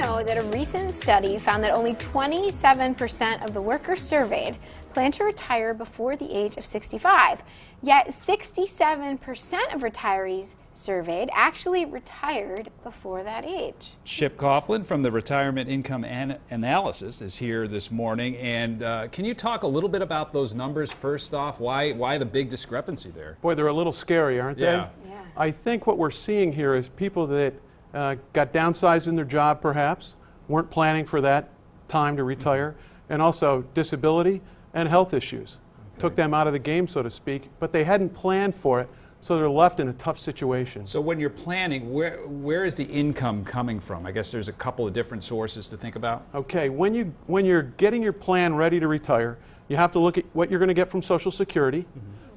know that a recent study found that only 27% of the workers surveyed plan to retire before the age of 65? Yet 67% of retirees surveyed actually retired before that age. Chip Coughlin from the Retirement Income Analysis is here this morning. And can you talk a little bit about those numbers first off? Why the big discrepancy there? Boy, they're a little scary, aren't they? Yeah. I think what we're seeing here is people that got downsized in their job perhaps, weren't planning for that time to retire, and also disability and health issues. Took them out of the game, so to speak, but they hadn't planned for it, so they're left in a tough situation. So when you're planning, where is the income coming from? I guess there's a couple of different sources to think about. Okay, when you're getting your plan ready to retire, you have to look at what you're going to get from Social Security.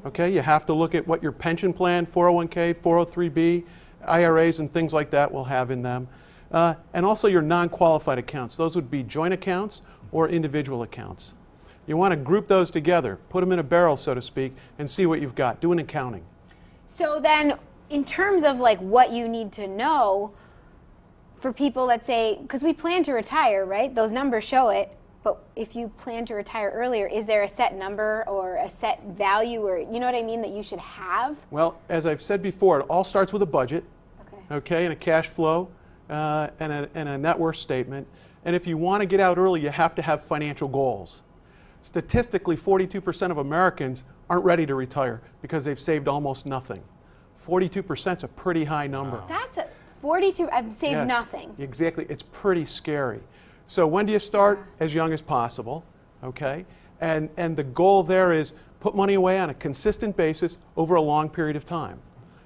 Okay, you have to look at what your pension plan, 401k, 403b, IRAs and things like that will have in them. And also your non-qualified accounts. Those would be joint accounts or individual accounts. You want to group those together, put them in a barrel, so to speak, and see what you've got. Do an accounting. So then, in terms of like what you need to know for people that say, because we plan to retire, right? Those numbers show it. But if you plan to retire earlier, is there a set number or a set value, or you know what I mean, that you should have? Well, as I've said before, it all starts with a budget, okay, and a cash flow and a net worth statement. And if you want to get out early, you have to have financial goals. Statistically, 42% of Americans aren't ready to retire because they've saved almost nothing. 42% is a pretty high number. Wow. That's a 42, I've saved nothing. Exactly, it's pretty scary. So when do you start? As young as possible, okay? And the goal there is put money away on a consistent basis over a long period of time.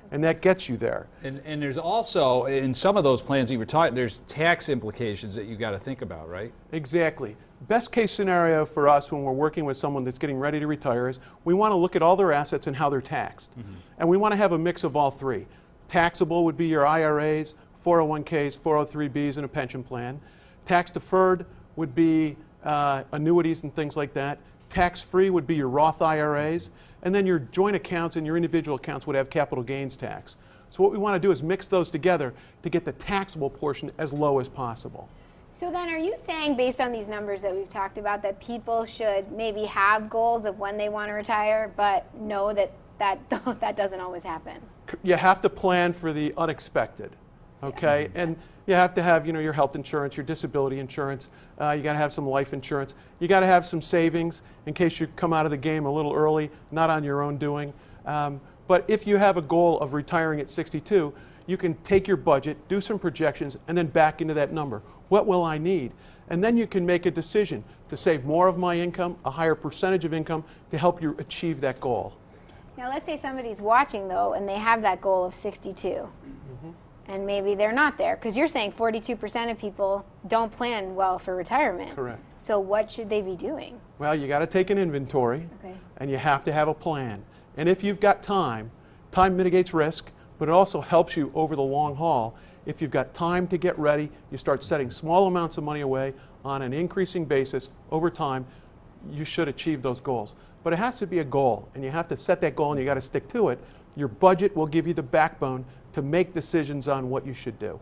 And that gets you there. And there's also, in some of those plans you were talking, there's tax implications that you've got to think about, right? Exactly. Best case scenario for us when we're working with someone that's getting ready to retire is we want to look at all their assets and how they're taxed. And we want to have a mix of all three. Taxable would be your IRAs, 401ks, 403bs, and a pension plan. Tax deferred would be annuities and things like that. Tax free would be your Roth IRAs. And then your joint accounts and your individual accounts would have capital gains tax. So what we want to do is mix those together to get the taxable portion as low as possible. So then are you saying, based on these numbers that we've talked about, that people should maybe have goals of when they want to retire, but know that that doesn't always happen? You have to plan for the unexpected, okay? And you have to have, your health insurance, your disability insurance. You got to have some life insurance. You got to have some savings in case you come out of the game a little early, not on your own doing. But if you have a goal of retiring at 62, you can take your budget, do some projections, and then back into that number. What will I need? And then you can make a decision to save more of my income, a higher percentage of income, to help you achieve that goal. Now let's say somebody's watching though, and they have that goal of 62. And maybe they're not there, because you're saying 42% of people don't plan well for retirement. Correct. So what should they be doing? Well, you got to take an inventory, and you have to have a plan. And if you've got time mitigates risk, but it also helps you over the long haul. If you've got time to get ready, you start setting small amounts of money away on an increasing basis over time, you should achieve those goals. But it has to be a goal, and you have to set that goal and you got to stick to it. Your budget will give you the backbone to make decisions on what you should do.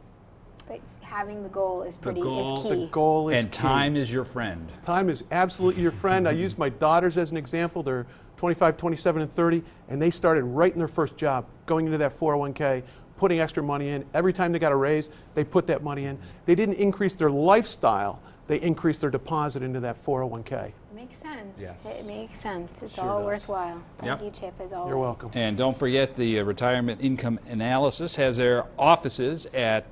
But having the goal is key. The goal is key. And time is your friend. Time is absolutely your friend. I use my daughters as an example. They're 25, 27, and 30, and they started right in their first job, going into that 401k, putting extra money in. Every time they got a raise, they put that money in. They didn't increase their lifestyle. They increased their deposit into that 401k. Makes sense. Yes. It makes sense. It's Sure all does. worthwhile. Thank you, Chip, as always. You're welcome. And don't forget, the Retirement Income Analysis has their offices at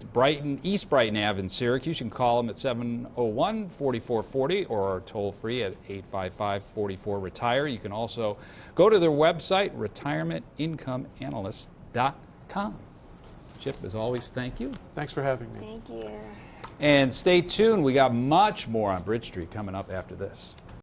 East Brighton Ave in Syracuse. You can call them at 701-4440 or toll free at 855-44-RETIRE. You can also go to their website, retirementincomeanalyst.com. Chip, as always, thank you. Thanks for having me. Thank you. And stay tuned. We got much more on Bridge Street coming up after this.